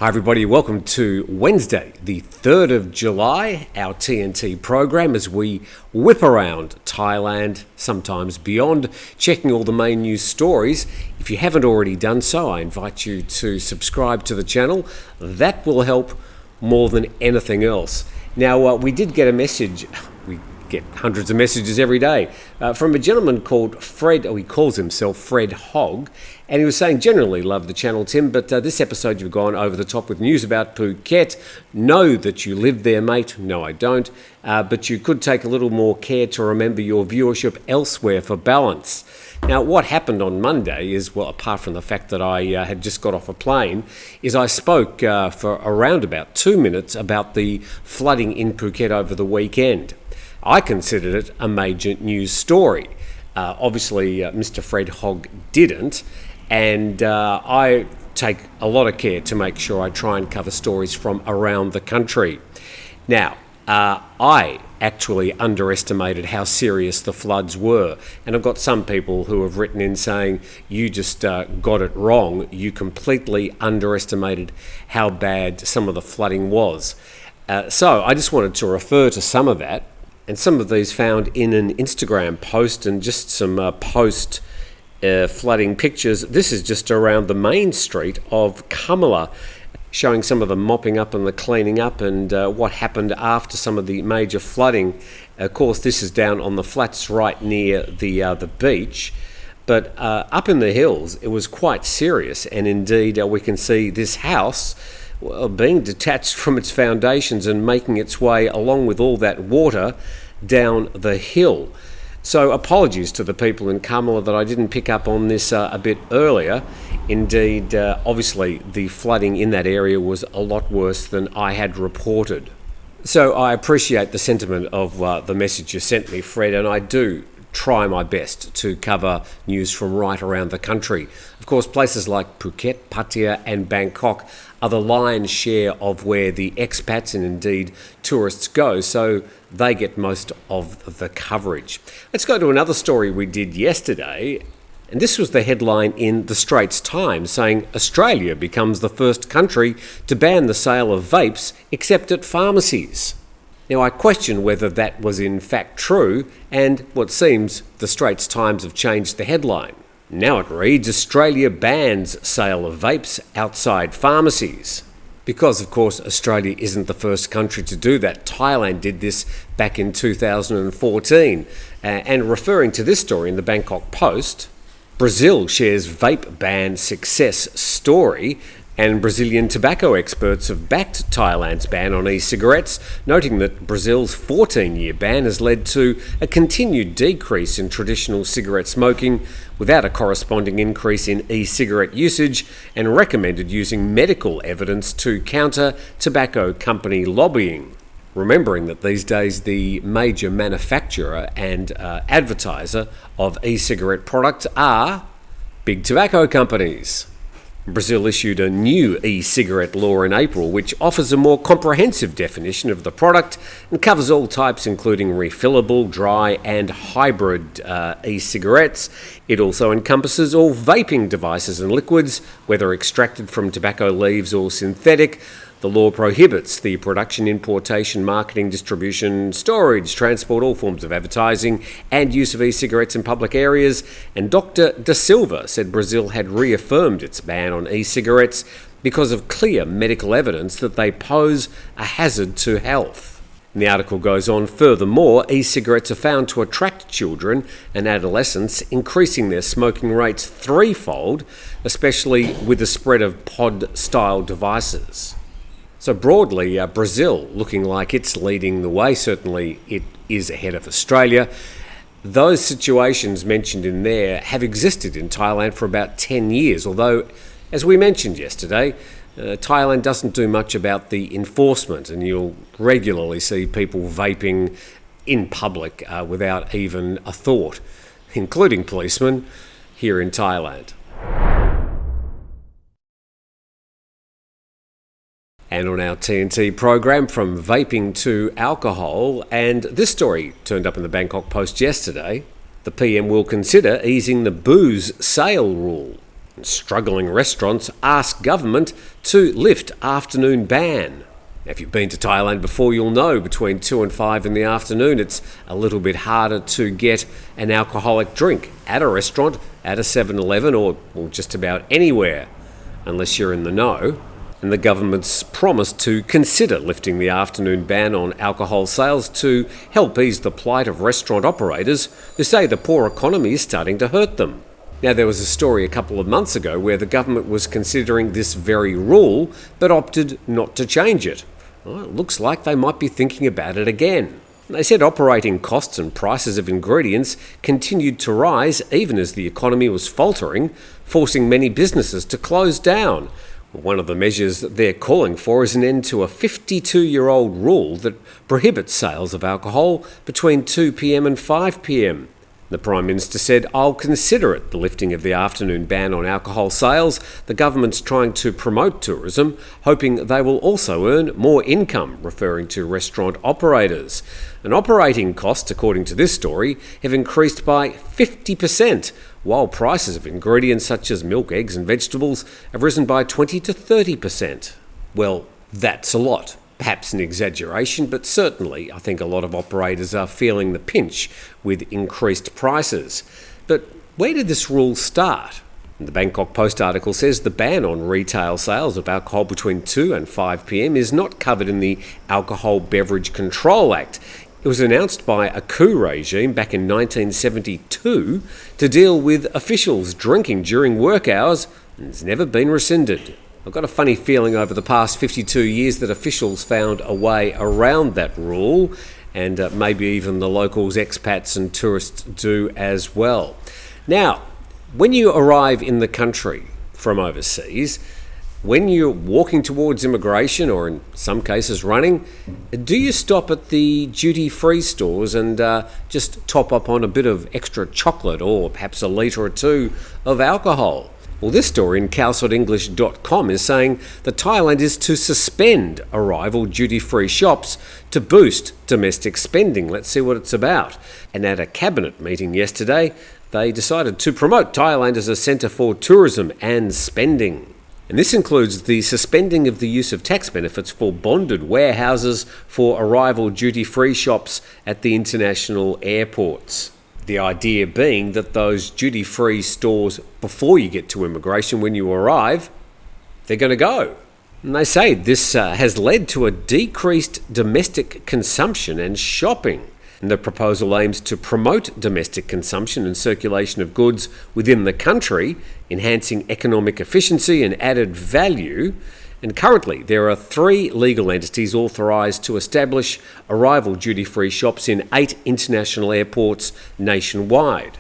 Hi everybody, welcome to Wednesday, the 3rd of July, our TNT program as we whip around Thailand, sometimes beyond, checking all the main news stories. If you haven't already done so, I invite you to subscribe to the channel. That will help more than anything else. Now, we did get a message. We get hundreds of messages every day from a gentleman called Fred, he calls himself Fred Hogg, and he was saying, generally love the channel, Tim, but this episode you've gone over the top with news about Phuket. Know that you live there, mate. No, I don't. But you could take a little more care to remember your viewership elsewhere for balance. Now, what happened on Monday is, well, apart from the fact that I had just got off a plane, is I spoke for around about 2 minutes about the flooding in Phuket over the weekend. I considered it a major news story. Obviously, Mr. Fred Hogg didn't, and I take a lot of care to make sure I try and cover stories from around the country. Now, I actually underestimated how serious the floods were, and I've got some people who have written in saying, you just got it wrong, you completely underestimated how bad some of the flooding was. So I just wanted to refer to some of that, and some of these found in an Instagram post and just some post flooding pictures. This is just around the main street of Kamala, showing some of the mopping up and the cleaning up and what happened after some of the major flooding. Of course, this is down on the flats right near the beach, but up in the hills it was quite serious, and indeed we can see this house being detached from its foundations and making its way along with all that water down the hill. So apologies to the people in Kamala that I didn't pick up on this a bit earlier. Indeed, obviously the flooding in that area was a lot worse than I had reported. So I appreciate the sentiment of the message you sent me, Fred, and I do try my best to cover news from right around the country. Of course, places like Phuket, Pattaya and Bangkok are the lion's share of where the expats and indeed tourists go, so they get most of the coverage. Let's go to another story we did yesterday, and this was the headline in the Straits Times saying Australia becomes the first country to ban the sale of vapes except at pharmacies. Now, I question whether that was in fact true, and what seems the Straits Times have changed the headline. Now it reads, Australia bans sale of vapes outside pharmacies. Because, of course, Australia isn't the first country to do that. Thailand did this back in 2014. And referring to this story in the Bangkok Post, Brazil shares vape ban success story, and Brazilian tobacco experts have backed Thailand's ban on e-cigarettes, noting that Brazil's 14-year ban has led to a continued decrease in traditional cigarette smoking without a corresponding increase in e-cigarette usage, and recommended using medical evidence to counter tobacco company lobbying. Remembering that these days the major manufacturer and advertiser of e-cigarette products are big tobacco companies. Brazil issued a new e-cigarette law in April which offers a more comprehensive definition of the product and covers all types including refillable, dry and hybrid e-cigarettes. It also encompasses all vaping devices and liquids, whether extracted from tobacco leaves or synthetic. The law prohibits the production, importation, marketing, distribution, storage, transport, all forms of advertising and use of e-cigarettes in public areas. And Dr. Da Silva said Brazil had reaffirmed its ban on e-cigarettes because of clear medical evidence that they pose a hazard to health. And the article goes on, furthermore, e-cigarettes are found to attract children and adolescents, increasing their smoking rates threefold, especially with the spread of pod-style devices. So broadly, Brazil looking like it's leading the way. Certainly it is ahead of Australia. Those situations mentioned in there have existed in Thailand for about 10 years, although, as we mentioned yesterday, Thailand doesn't do much about the enforcement, and you'll regularly see people vaping in public without even a thought, including policemen here in Thailand. And on our TNT program, from vaping to alcohol, and this story turned up in the Bangkok Post yesterday, the PM will consider easing the booze sale rule. Struggling restaurants ask government to lift afternoon ban. Now, if you've been to Thailand before, you'll know between 2 and 5 in the afternoon it's a little bit harder to get an alcoholic drink at a restaurant, at a 7-Eleven or just about anywhere, unless you're in the know. And the government's promised to consider lifting the afternoon ban on alcohol sales to help ease the plight of restaurant operators who say the poor economy is starting to hurt them. Now, there was a story a couple of months ago where the government was considering this very rule but opted not to change it. Well, it looks like they might be thinking about it again. They said operating costs and prices of ingredients continued to rise even as the economy was faltering, forcing many businesses to close down. One of the measures that they're calling for is an end to a 52-year-old rule that prohibits sales of alcohol between 2 p.m. and 5 p.m. The Prime Minister said, "I'll consider it," the lifting of the afternoon ban on alcohol sales. The government's trying to promote tourism, hoping they will also earn more income, referring to restaurant operators. And operating costs, according to this story, have increased by 50%, while prices of ingredients such as milk, eggs and vegetables have risen by 20 to 30%. Well, that's a lot. Perhaps an exaggeration, but certainly I think a lot of operators are feeling the pinch with increased prices. But where did this rule start? The Bangkok Post article says the ban on retail sales of alcohol between 2 and 5 p.m. is not covered in the Alcohol Beverage Control Act. It was announced by a coup regime back in 1972 to deal with officials drinking during work hours and has never been rescinded. I've got a funny feeling over the past 52 years that officials found a way around that rule, and maybe even the locals, expats and tourists do as well. Now, when you arrive in the country from overseas, when you're walking towards immigration, or in some cases running, do you stop at the duty-free stores and just top up on a bit of extra chocolate or perhaps a litre or two of alcohol? Well, this story in CalSotEnglish.com is saying that Thailand is to suspend arrival duty-free shops to boost domestic spending. Let's see what it's about. And at a cabinet meeting yesterday, they decided to promote Thailand as a centre for tourism and spending. And this includes the suspending of the use of tax benefits for bonded warehouses for arrival duty-free shops at the international airports. The idea being that those duty-free stores, before you get to immigration, when you arrive, they're going to go. And they say this has led to a decreased domestic consumption and shopping. And the proposal aims to promote domestic consumption and circulation of goods within the country, enhancing economic efficiency and added value. And currently, there are 3 legal entities authorised to establish arrival duty-free shops in 8 international airports nationwide.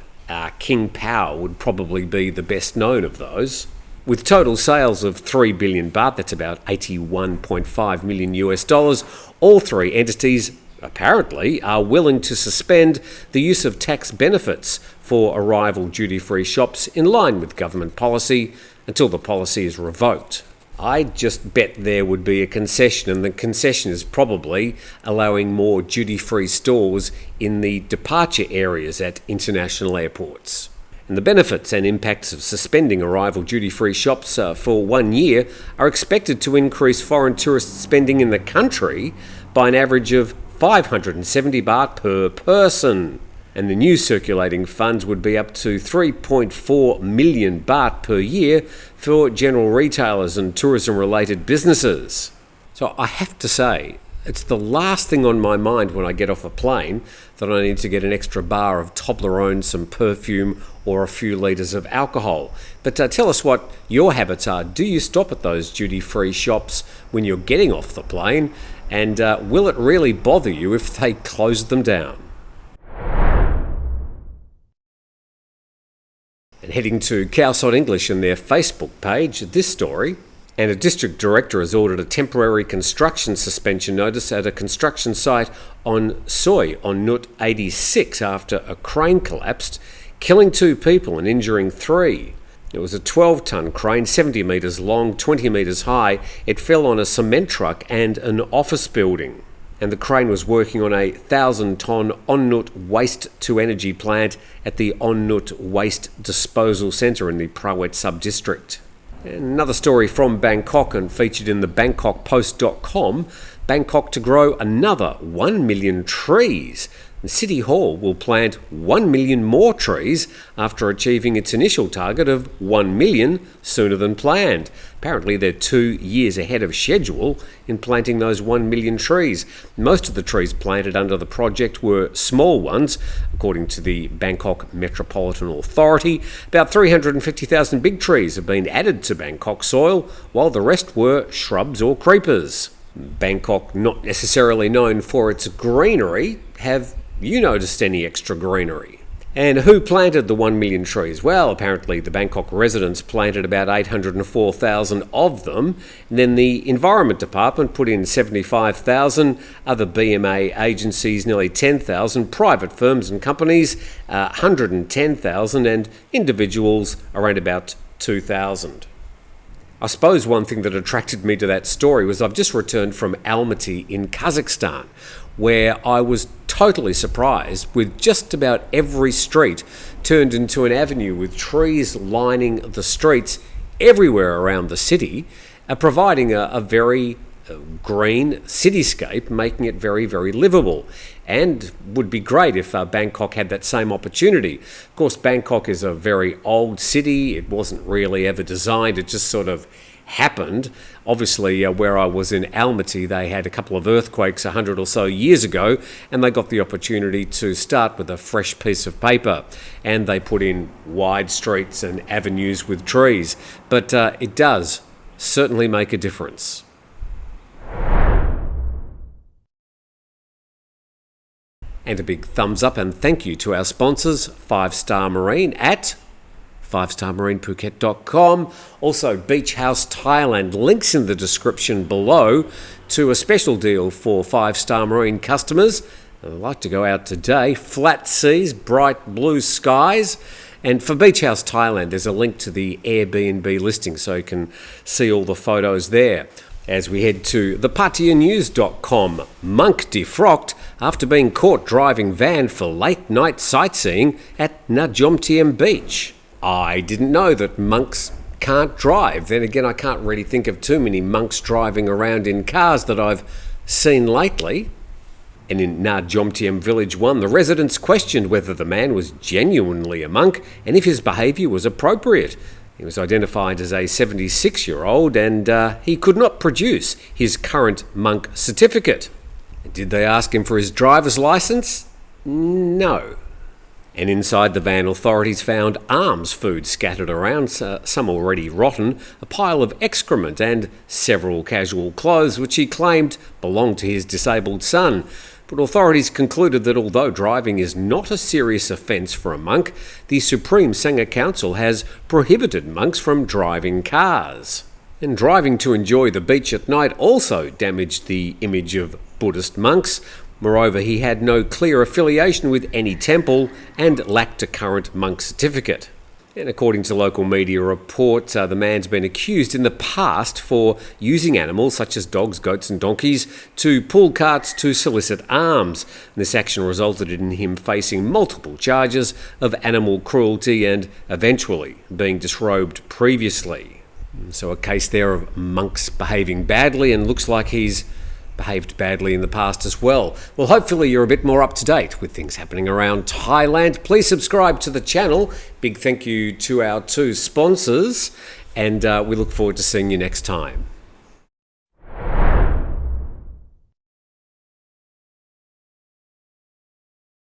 King Power would probably be the best known of those. With total sales of 3 billion baht, that's about $81.5 million US dollars, all 3 entities apparently are willing to suspend the use of tax benefits for arrival duty-free shops in line with government policy until the policy is revoked. I just bet there would be a concession, and the concession is probably allowing more duty-free stores in the departure areas at international airports. And the benefits and impacts of suspending arrival duty-free shops for 1 year are expected to increase foreign tourist spending in the country by an average of 570 baht per person. And the new circulating funds would be up to 3.4 million baht per year for general retailers and tourism-related businesses. So I have to say, it's the last thing on my mind when I get off a plane that I need to get an extra bar of Toblerone, some perfume, or a few litres of alcohol. But tell us what your habits are. Do you stop at those duty-free shops when you're getting off the plane? And will it really bother you if they close them down? And heading to CalSot English and their Facebook page, this story. And a district director has ordered a temporary construction suspension notice at a construction site on Soi on Nut 86 after a crane collapsed, killing 2 people and injuring 3. It was a 12-tonne crane, 70 metres long, 20 metres high. It fell on a cement truck and an office building. and the crane was working on a 1,000-tonne On-Nut waste-to-energy plant at the On-Nut Waste Disposal Centre in the Prawet sub-district. Another story from Bangkok and featured in the BangkokPost.com, Bangkok to grow another 1 million trees. The City Hall will plant 1 million more trees after achieving its initial target of 1 million sooner than planned. Apparently they're 2 years ahead of schedule in planting those 1 million trees. Most of the trees planted under the project were small ones, according to the Bangkok Metropolitan Authority. About 350,000 big trees have been added to Bangkok soil, while the rest were shrubs or creepers. Bangkok, not necessarily known for its greenery, have you noticed any extra greenery? And who planted the 1 million trees? Well, apparently the Bangkok residents planted about 804,000 of them. And then the Environment Department put in 75,000, other BMA agencies nearly 10,000, private firms and companies 110,000, and individuals around about 2,000. I suppose one thing that attracted me to that story was I've just returned from Almaty in Kazakhstan, where I was totally surprised with just about every street turned into an avenue with trees lining the streets everywhere around the city, providing a very green cityscape, making it very, very livable. And would be great if Bangkok had that same opportunity. Of course, Bangkok is a very old city. It wasn't really ever designed. It just sort of happened. Obviously, where I was in Almaty, they had a couple of earthquakes 100 or so years ago, and they got the opportunity to start with a fresh piece of paper, and they put in wide streets and avenues with trees. But it does certainly make a difference. And a big thumbs up and thank you to our sponsors, 5-Star Marine at 5starmarinephuket.com. Also, Beach House Thailand, links in the description below to a special deal for 5-Star Marine customers. I'd like to go out today. Flat seas, bright blue skies. And for Beach House Thailand, there's a link to the Airbnb listing so you can see all the photos there. As we head to thePattaya monk defrocked after being caught driving van for late night sightseeing at Najomtiem Beach. I didn't know that monks can't drive. Then again, I can't really think of too many monks driving around in cars that I've seen lately. And in Najomtiem Village 1, the residents questioned whether the man was genuinely a monk and if his behaviour was appropriate. He was identified as a 76-year-old and he could not produce his current monk certificate. Did they ask him for his driver's licence? No. And inside the van, authorities found alms food scattered around, some already rotten, a pile of excrement and several casual clothes which he claimed belonged to his disabled son. But authorities concluded that although driving is not a serious offence for a monk, the Supreme Sangha Council has prohibited monks from driving cars. And driving to enjoy the beach at night also damaged the image of Buddhist monks. Moreover, he had no clear affiliation with any temple and lacked a current monk certificate. And according to local media reports, the man's been accused in the past for using animals such as dogs, goats and donkeys to pull carts to solicit alms. And this action resulted in him facing multiple charges of animal cruelty and eventually being disrobed previously. So a case there of monks behaving badly, and looks like he's behaved badly in the past as well. Well, hopefully you're a bit more up to date with things happening around Thailand. Please subscribe to the channel. Big thank you to our 2 sponsors, and we look forward to seeing you next time.